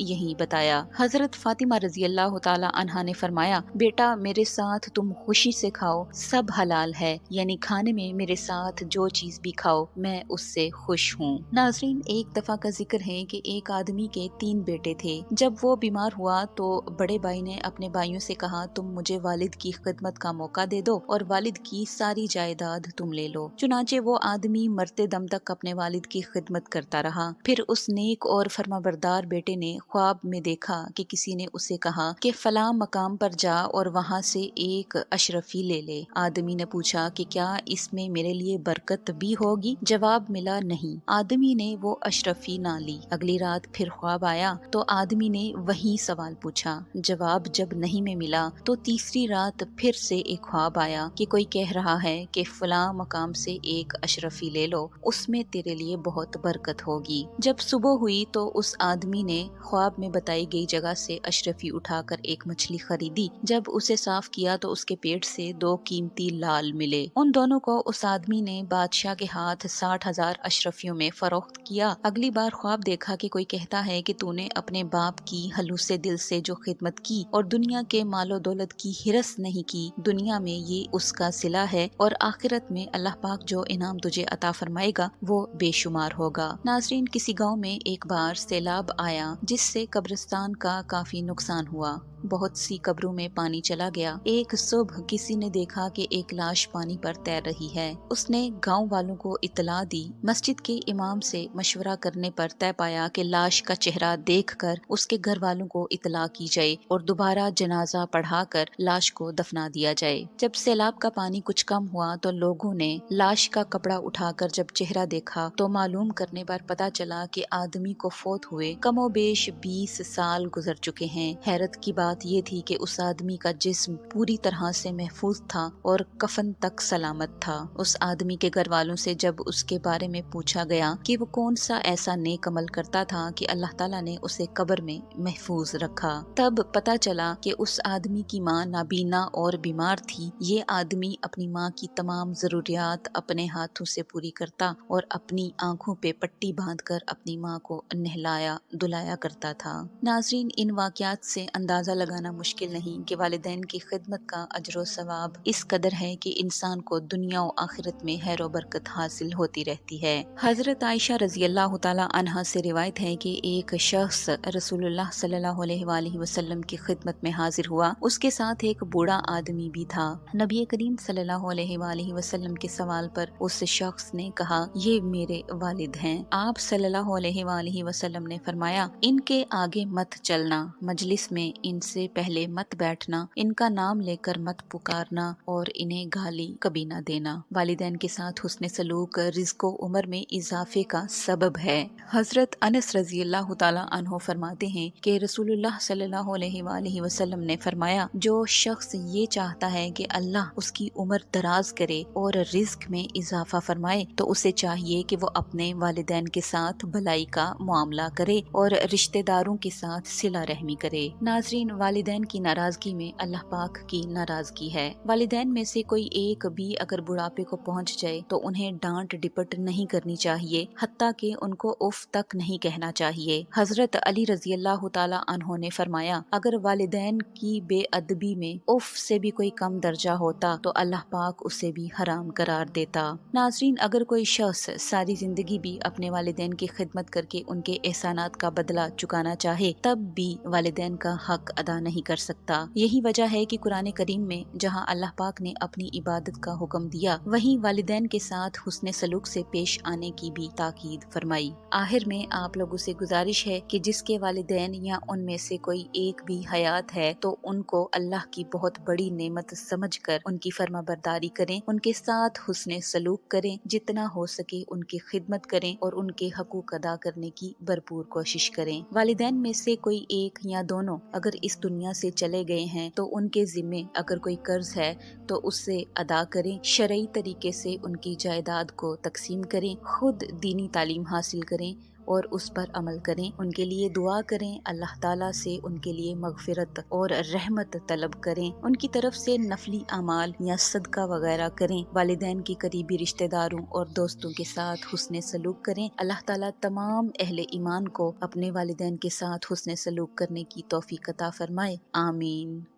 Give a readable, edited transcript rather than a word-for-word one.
یہی بتایا۔ حضرت فاطمہ رضی اللہ تعالی عنہا نے فرمایا، بیٹا میرے ساتھ تم خوشی سے کھاؤ، سب حلال ہے، یعنی کھانے میں میرے ساتھ جو چیز بھی کھاؤ میں اس سے خوش ہوں۔ ناظرین، ایک دفعہ کا ذکر ہے کہ ایک آدمی کے 3 بیٹے تھے۔ جب وہ بیمار ہوا تو بڑے بھائی نے اپنے بھائیوں سے کہا، تم مجھے والد کی خدمت کا موقع دے دو اور والد کی ساری جائیداد تم لے لو۔ چنانچہ وہ آدمی مرتے دم تک اپنے والد کی خدمت کرتا رہا۔ پھر اس نیک اور فرمانبردار بیٹے نے خواب میں دیکھا کہ کسی نے اسے کہا کہ فلاں مقام پر جا اور وہاں سے ایک اشرفی لے لے۔ آدمی نے پوچھا کہ کیا اس میں میرے لیے برکت بھی ہوگی؟ جواب ملا نہیں۔ آدمی نے وہ اشرفی نہ لی۔ اگلی رات پھر خواب آیا تو آدمی نے وہی سوال پوچھا، جواب جب نہیں میں ملا تو تیسری رات پھر سے ایک خواب آیا کہ کوئی کہہ رہا ہے کہ فلاں مقام سے ایک اشرفی لے لو، اس میں تیرے لیے بہت برکت ہوگی۔ جب صبح ہوئی تو اس آدمی نے خواب میں بتائی گئی جگہ سے اشرفی اٹھا کر ایک مچھلی خریدی۔ جب اسے صاف کیا تو اس کے پیٹ سے 2 قیمتی لال ملے۔ ان دونوں کو اس آدمی نے بادشاہ کے ہاتھ 60,000 اشرفیوں میں فروخت کیا۔ اگلی بار خواب دیکھا کہ کوئی کہتا ہے کہ تو نے اپنے باپ کی خلوص دل سے جو خدمت کی اور دنیا کے مال و دولت کی ہرس نہیں کی، دنیا میں یہ اس کا صلہ ہے اور آخرت میں اللہ پاک جو انعام تجھے عطا فرمائے گا وہ بے شمار ہوگا۔ ناظرین، کسی گاؤں میں ایک بار سیلاب آیا جس سے قبرستان کا کافی نقصان ہوا۔ بہت سی قبروں میں پانی چلا گیا۔ ایک صبح کسی نے دیکھا کہ ایک لاش پانی پر تیر رہی ہے۔ اس نے گاؤں والوں کو اطلاع دی۔ مسجد کے امام سے مشورہ کرنے پر طے پایا کہ لاش کا چہرہ دیکھ کر اس کے گھر والوں کو اطلاع کی جائے اور دوبارہ جنازہ پڑھا کر لاش کو دفنا دیا جائے۔ جب سیلاب کا پانی کچھ کم ہوا تو لوگوں نے لاش کا کپڑا اٹھا کر جب چہرہ دیکھا تو معلوم کرنے پر پتہ چلا کہ آدمی کو فوت ہوئے کم و بیش 20 سال گزر چکے ہیں۔ حیرت کی بات یہ تھی کہ اس آدمی کا جسم پوری طرح سے محفوظ تھا اور کفن تک سلامت تھا۔ اس آدمی کے گھر والوں سے جب اس کے بارے میں پوچھا گیا کہ وہ کون سا ایسا نیک عمل کرتا تھا کہ اللہ تعالیٰ نے اسے قبر میں محفوظ رکھا، تب پتہ چلا کہ اس آدمی کی ماں نابینا اور بیمار تھی۔ یہ آدمی اپنی ماں کی تمام ضروریات اپنے ہاتھوں سے پوری کرتا اور اپنی آنکھوں پہ پٹی باندھ کر اپنی ماں کو نہلایا دلایا کرتا تھا۔ ناظرین، ان واقعات سے اندازہ لگانا مشکل نہیں کہ والدین کی خدمت کا اجر و ثواب اس قدر ہے کہ انسان کو دنیا و آخرت میں خیر و برکت حاصل ہوتی رہتی ہے۔ حضرت عائشہ رضی اللہ تعالی عنہا سے روایت ہے کہ ایک شخص رسول اللہ صلی اللہ علیہ وآلہ وسلم کی خدمت میں حاضر ہوا۔ اس کے ساتھ ایک بوڑھا آدمی بھی تھا۔ نبی کریم صلی اللہ علیہ وآلہ وسلم کے سوال پر اس شخص نے کہا، یہ میرے والد ہیں۔ آپ صلی اللہ علیہ وآلہ وسلم نے فرمایا، ان کے آگے مت چلنا، مجلس میں ان سے پہلے مت بیٹھنا، ان کا نام لے کر مت پکارنا اور انہیں گالی کبھی نہ دینا۔ والدین کے ساتھ حسن سلوک رزق و عمر میں اضافے کا سبب ہے۔ حضرت انس رضی اللہ تعالی عنہ فرماتے ہیں کہ رسول اللہ صلی اللہ علیہ وآلہ وسلم نے فرمایا، جو شخص یہ چاہتا ہے کہ اللہ اس کی عمر دراز کرے اور رزق میں اضافہ فرمائے تو اسے چاہیے کہ وہ اپنے والدین کے ساتھ بھلائی کا معاملہ کرے اور رشتہ داروں کے ساتھ صلہ رحمی کرے۔ ناظرین، والدین کی ناراضگی میں اللہ پاک کی ناراضگی ہے۔ والدین میں سے کوئی ایک بھی اگر بڑھاپے کو پہنچ جائے تو انہیں ڈانٹ ڈپٹ نہیں کرنی چاہیے، حتیٰ کہ ان کو اف تک نہیں کہنا چاہیے۔ حضرت علی رضی اللہ تعالی عنہ نے فرمایا، اگر والدین کی بے ادبی میں اف سے بھی کوئی کم درجہ ہوتا تو اللہ پاک اسے بھی حرام قرار دیتا۔ ناظرین، اگر کوئی شخص ساری زندگی بھی اپنے والدین کی خدمت کر کے ان کے احسانات کا بدلہ چکانا چاہے تب بھی والدین کا حق ادا نہیں کر سکتا۔ یہی وجہ ہے کہ قرآن کریم میں جہاں اللہ پاک نے اپنی عبادت کا حکم دیا وہیں والدین کے ساتھ حسن سلوک سے پیش آنے کی بھی تاکید فرمائی۔ آخر میں آپ لوگوں سے گزارش ہے کہ جس کے والدین یا ان میں سے کوئی ایک بھی حیات ہے تو ان کو اللہ کی بہت بڑی نعمت سمجھ کر ان کی فرما برداری کریں، ان کے ساتھ حسن سلوک کریں، جتنا ہو سکے ان کی خدمت کریں اور ان کے حقوق ادا کرنے کی بھرپور کوشش کریں۔ والدین میں سے کوئی ایک یا دونوں اگر اس دنیا سے چلے گئے ہیں تو ان کے ذمے اگر کوئی قرض ہے تو اس سے ادا کریں، شرعی طریقے سے ان کی جائیداد کو تقسیم کریں، خود دینی تعلیم حاصل کریں اور اس پر عمل کریں، ان کے لیے دعا کریں، اللہ تعالیٰ سے ان کے لیے مغفرت اور رحمت طلب کریں، ان کی طرف سے نفلی اعمال یا صدقہ وغیرہ کریں، والدین کی قریبی رشتہ داروں اور دوستوں کے ساتھ حسن سلوک کریں۔ اللہ تعالیٰ تمام اہل ایمان کو اپنے والدین کے ساتھ حسن سلوک کرنے کی توفیق عطا فرمائے، آمین۔